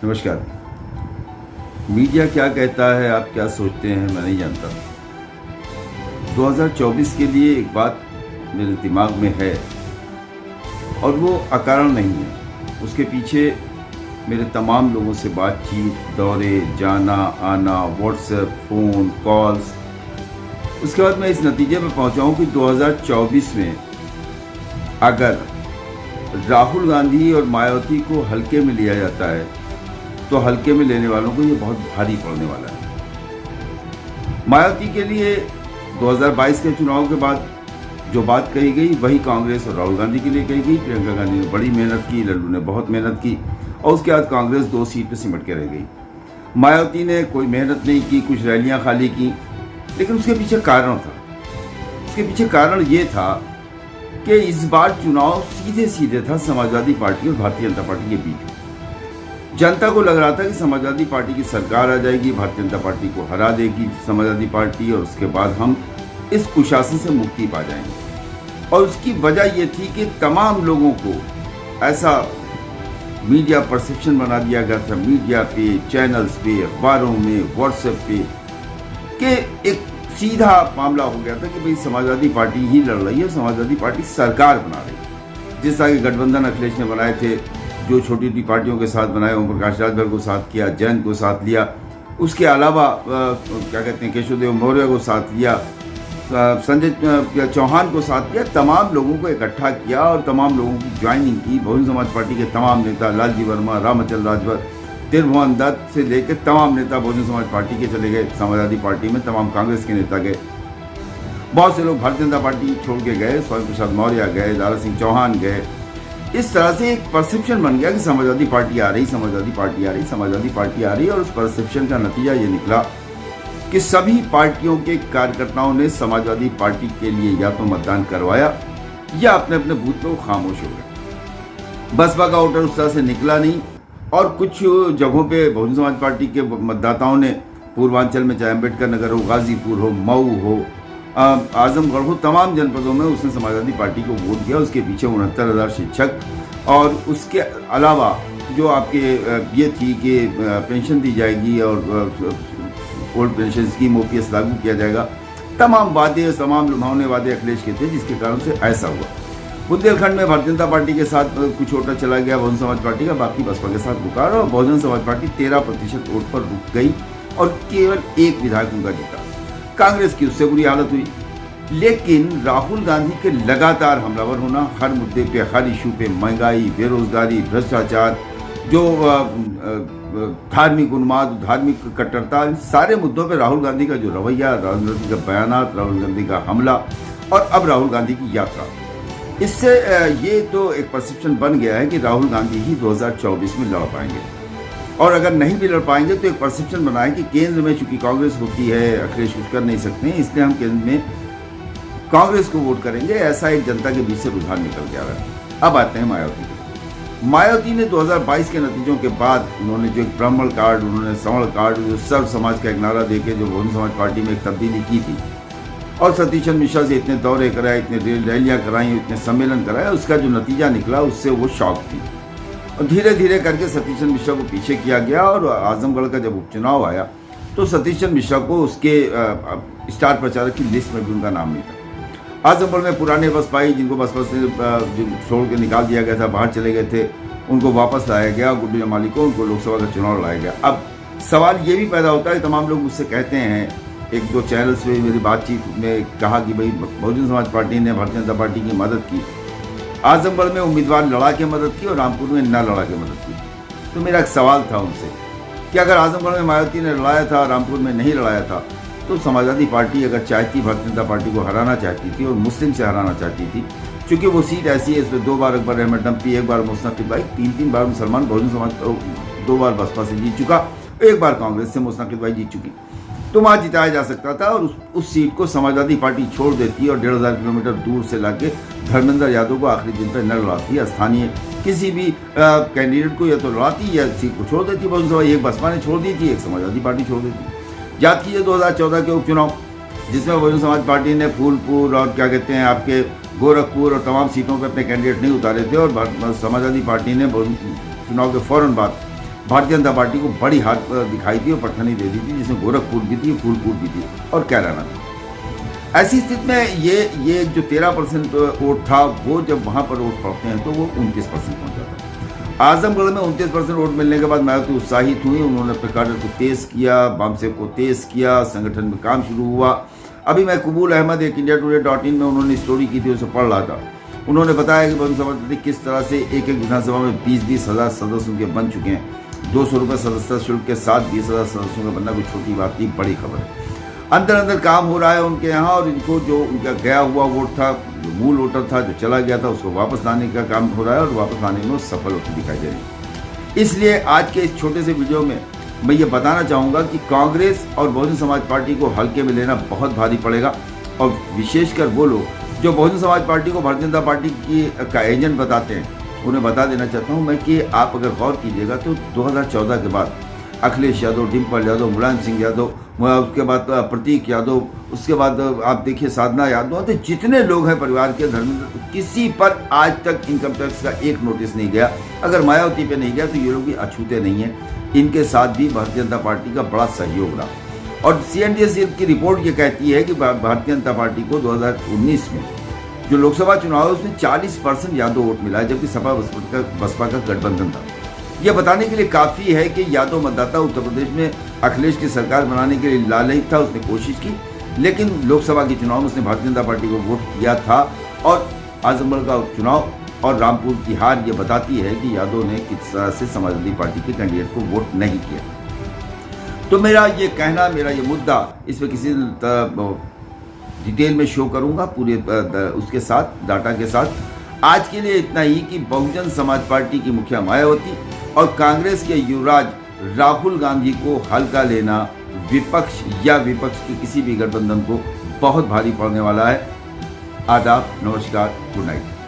नमस्कार। मीडिया क्या कहता है, आप क्या सोचते हैं, मैं नहीं जानता। 2024 के लिए एक बात मेरे दिमाग में है और वो अकारण नहीं है। उसके पीछे मेरे तमाम लोगों से बातचीत, दौरे, जाना आना, व्हाट्सएप, फ़ोन कॉल्स, उसके बाद मैं इस नतीजे पर पहुंचा हूं कि 2024 में अगर राहुल गांधी और मायावती को हल्के में लिया जाता है तो हल्के में लेने वालों को ये बहुत भारी पड़ने वाला है। मायावती के लिए 2022 के चुनाव के बाद जो बात कही गई वही कांग्रेस और राहुल गांधी के लिए कही गई। प्रियंका गांधी ने बड़ी मेहनत की, लल्लू ने बहुत मेहनत की और उसके बाद कांग्रेस 2 सीट पर सिमट के रह गई। मायावती ने कोई मेहनत नहीं की, कुछ रैलियां खाली की, लेकिन उसके पीछे कारण था। उसके पीछे कारण ये था कि इस बार चुनाव सीधे सीधे था समाजवादी पार्टी और भारतीय जनता पार्टी के बीच। जनता को लग रहा था कि समाजवादी पार्टी की सरकार आ जाएगी, भारतीय जनता पार्टी को हरा देगी समाजवादी पार्टी, और उसके बाद हम इस कुशासन से मुक्ति पा जाएंगे। और उसकी वजह यह थी कि तमाम लोगों को ऐसा मीडिया परसेप्शन बना दिया गया था, मीडिया पे, चैनल्स पे, अखबारों में, व्हाट्सएप पे, कि एक सीधा मामला हो गया था कि भाई समाजवादी पार्टी ही लड़ रही है, समाजवादी पार्टी सरकार बना रही है। जिस तरह के गठबंधन अखिलेश ने बनाए थे, जो छोटी छोटी पार्टियों के साथ बनाए, ओम प्रकाश राजभर को साथ किया, जैन को साथ लिया, उसके अलावा क्या कहते हैं, केशवदेव मौर्य को साथ लिया, संजय चौहान को साथ लिया, तमाम लोगों को इकट्ठा किया और तमाम लोगों की ज्वाइनिंग की। बहुजन समाज पार्टी के तमाम नेता, लालजी वर्मा, रामचंद्र राजभर, त्रिभुवन दत्त से लेकर तमाम नेता बहुजन समाज पार्टी के चले गए समाजवादी पार्टी में, तमाम कांग्रेस के नेता गए, बहुत से लोग भारतीय जनता पार्टी छोड़ के गए, स्वयं प्रसाद मौर्य गए, दारा सिंह चौहान गए। इस तरह से एक परसेप्शन बन गया कि समाजवादी पार्टी आ रही, समाजवादी पार्टी आ रही, समाजवादी पार्टी आ रही, और उस परसेप्शन का नतीजा ये निकला कि सभी पार्टियों के कार्यकर्ताओं ने समाजवादी पार्टी के लिए या तो मतदान करवाया या अपने अपने बूथ पर खामोश हो गए। बसपा का वोटर उस तरह से निकला नहीं, और कुछ जगहों पे बहुजन समाज पार्टी के मतदाताओं ने पूर्वांचल में, चाहे अम्बेडकर नगर हो, गाजीपुर हो, मऊ हो, आजमगढ़ हो, तमाम जनपदों में उसने समाजवादी पार्टी को वोट दिया। उसके पीछे 69,000 शिक्षक, और उसके अलावा जो आपके ये थी कि पेंशन दी जाएगी और ओल्ड पेंशन स्कीम OPS लागू किया जाएगा, तमाम वादे, तमाम लुभावने वादे अखिलेश के थे, जिसके कारण से ऐसा हुआ। बुंदेलखंड में भारतीय जनता पार्टी के साथ कुछ वोटर चला गया बहुजन समाज पार्टी का, बाकी बसपा के साथ रुका, और बहुजन समाज पार्टी 13% वोट पर रुक गई और केवल एक विधायक उनका जीता। कांग्रेस की उससे बुरी हालत हुई। लेकिन राहुल गांधी के लगातार हमलावर होना, हर मुद्दे पे, हर इशू पे, महंगाई, बेरोजगारी, भ्रष्टाचार, जो धार्मिक उन्माद, धार्मिक कट्टरता, सारे मुद्दों पे राहुल गांधी का जो रवैया, राहुल गांधी का बयानात, राहुल गांधी का हमला, और अब राहुल गांधी की यात्रा, इससे ये तो एक परसेप्शन बन गया है कि राहुल गांधी ही 2024 में लड़ पाएंगे। और अगर नहीं भी लड़ पाएंगे तो एक परसेप्शन बना है कि केंद्र में चूंकि कांग्रेस होती है, अखिलेश कुछ कर नहीं सकते हैं, इसलिए हम केंद्र में कांग्रेस को वोट करेंगे। ऐसा एक जनता के बीच से रुझान निकल गया है। अब आते हैं मायावती के। मायावती ने 2022 के नतीजों के बाद उन्होंने जो एक ब्राह्मण कार्ड, उन्होंने संवर्ण कार्ड, जो सर्व समाज का एक नारा देके जो बहुजन समाज पार्टी में एक तब्दीली की थी, और सतीश चंद्र मिश्रा से इतने दौरे कराए, इतने रैलियां कराई, इतने सम्मेलन कराए, उसका जो नतीजा निकला उससे वो शॉक थी। और धीरे धीरे करके सतीश चंद्र मिश्रा को पीछे किया गया, और आजमगढ़ का जब उपचुनाव आया तो सतीश चंद्र मिश्रा को उसके स्टार प्रचारक की लिस्ट में भी उनका नाम नहीं था। आजमगढ़ में पुराने बसपाई, जिनको बसपा से छोड़ के निकाल दिया गया था, बाहर चले गए थे, उनको वापस लाया गया, गुड्डू जमाली को, उनको लोकसभा का चुनाव लाया गया। अब सवाल ये भी पैदा होता है, तमाम लोग मुझसे कहते हैं, एक दो चैनल्स में मेरी बातचीत में कहा कि भाई बहुजन समाज पार्टी ने भारतीय जनता पार्टी की मदद की, आजमगढ़ में उम्मीदवार लड़ा के मदद की और रामपुर में न लड़ा के मदद की। तो मेरा एक सवाल था उनसे कि अगर आजमगढ़ में मायावती ने लड़ाया था, रामपुर में नहीं लड़ाया था, तो समाजवादी पार्टी अगर चाहती, भारतीय जनता पार्टी को हराना चाहती थी और मुस्लिम से हराना चाहती थी, क्योंकि वो सीट ऐसी है, इसमें 2 बार अकबर अहमद डंपी, 1 बार मुस्तफी भाई, 3 बार मुसलमान, बहुजन समाज 2 बार बसपा से जीत चुका, 1 बार कांग्रेस से मुस्तफी भाई जीत चुकी, तो वहाँ जिताया जा सकता था। और उस सीट को समाजवादी पार्टी छोड़ देती और 1,500 किलोमीटर दूर से लाके धर्मेंद्र यादव को आखिरी दिन पर न लड़ाती, स्थानीय किसी भी कैंडिडेट को या तो लड़ाती या सीट को छोड़ देती। बहुत एक बसपा ने छोड़ दी थी, एक समाजवादी पार्टी छोड़ देती। याद कीजिए 2014 के उपचुनाव, जिसमें बहुजन समाज पार्टी ने फूलपुर और क्या कहते हैं आपके गोरखपुर और तमाम सीटों पर अपने कैंडिडेट नहीं उतारे थे, और समाजवादी पार्टी ने चुनाव के फौरन बाद भारतीय जनता पार्टी को बड़ी हार दिखाई दी और पटखनी दे दी थी, जिसमें गोरखपुर भी थी, फूलपुर भी थी और कैराना भी। ऐसी स्थिति में ये जो 13% वोट था, वो जब वहाँ पर वोट पड़ते हैं तो वो 29% पहुँच जाता है। आजमगढ़ में 29% वोट मिलने के बाद मायावती उत्साहित हुई, उन्होंने अपने कार्य को तेज़ किया, वामसेवक को तेज़ किया, संगठन में काम शुरू हुआ। अभी मैं कबूल अहमद एक indiatoday.in में उन्होंने स्टोरी की थी, उसे पढ़ रहा था। उन्होंने बताया कि बहुजन समाज पार्टी किस तरह से एक विधानसभा में 20-20 हज़ार सदस्य उनके बन चुके हैं। 200 रुपये सदस्यता शुल्क के साथ 20,000 सदस्यों का बनना कोई छोटी बात नहीं, बड़ी खबर है। अंदर काम हो रहा है उनके यहाँ, और इनको जो उनका गया हुआ वोट था, जो मूल वोटर था, जो चला गया था, उसको वापस लाने का काम हो रहा है और वापस लाने में सफल होती दिखाई दे रही है। इसलिए आज के इस छोटे से वीडियो में मैं ये बताना चाहूँगा कि कांग्रेस और बहुजन समाज पार्टी को हल्के में लेना बहुत भारी पड़ेगा, और विशेषकर वो लोग जो बहुजन समाज पार्टी को भारतीय जनता पार्टी का एजेंट बताते हैं, उन्हें बता देना चाहता हूँ मैं कि आप अगर गौर कीजिएगा तो 2014 के बाद अखिलेश यादव, डिम्पल यादव, मुलायम सिंह यादव, उसके बाद प्रतीक यादव, उसके बाद आप देखिए साधना यादव, तो जितने लोग हैं परिवार के धर्मेंद्र, किसी पर आज तक इनकम टैक्स का एक नोटिस नहीं गया। अगर मायावती पे नहीं गया तो ये लोग भी अछूते नहीं हैं। इनके साथ भी भारतीय जनता पार्टी का बड़ा सहयोग रहा, और CNDS की रिपोर्ट ये कहती है कि भारतीय जनता पार्टी को 2019 में जो लोकसभा चुनाव है उसमें 40% यादव वोट मिला है, जबकि सपा बसपा का गठबंधन था। यह बताने के लिए काफ़ी है कि यादव मतदाता उत्तर प्रदेश में अखिलेश की सरकार बनाने के लिए लालयित था, उसने कोशिश की, लेकिन लोकसभा के चुनाव में उसने भारतीय जनता पार्टी को वोट किया था। और आजमगढ़ का चुनाव और रामपुर की हार ये बताती है कि यादव ने किस तरह से समाजवादी पार्टी के कैंडिडेट को वोट नहीं किया। तो मेरा ये कहना, मेरा ये मुद्दा, इस पर किसी डिटेल में शो करूँगा पूरे उसके साथ, डाटा के साथ। आज के लिए इतना ही कि बहुजन समाज पार्टी की मुखिया मायावती और कांग्रेस के युवराज राहुल गांधी को हल्का लेना विपक्ष या विपक्ष के किसी भी गठबंधन को बहुत भारी पड़ने वाला है। आदाब, नमस्कार, गुड नाइट।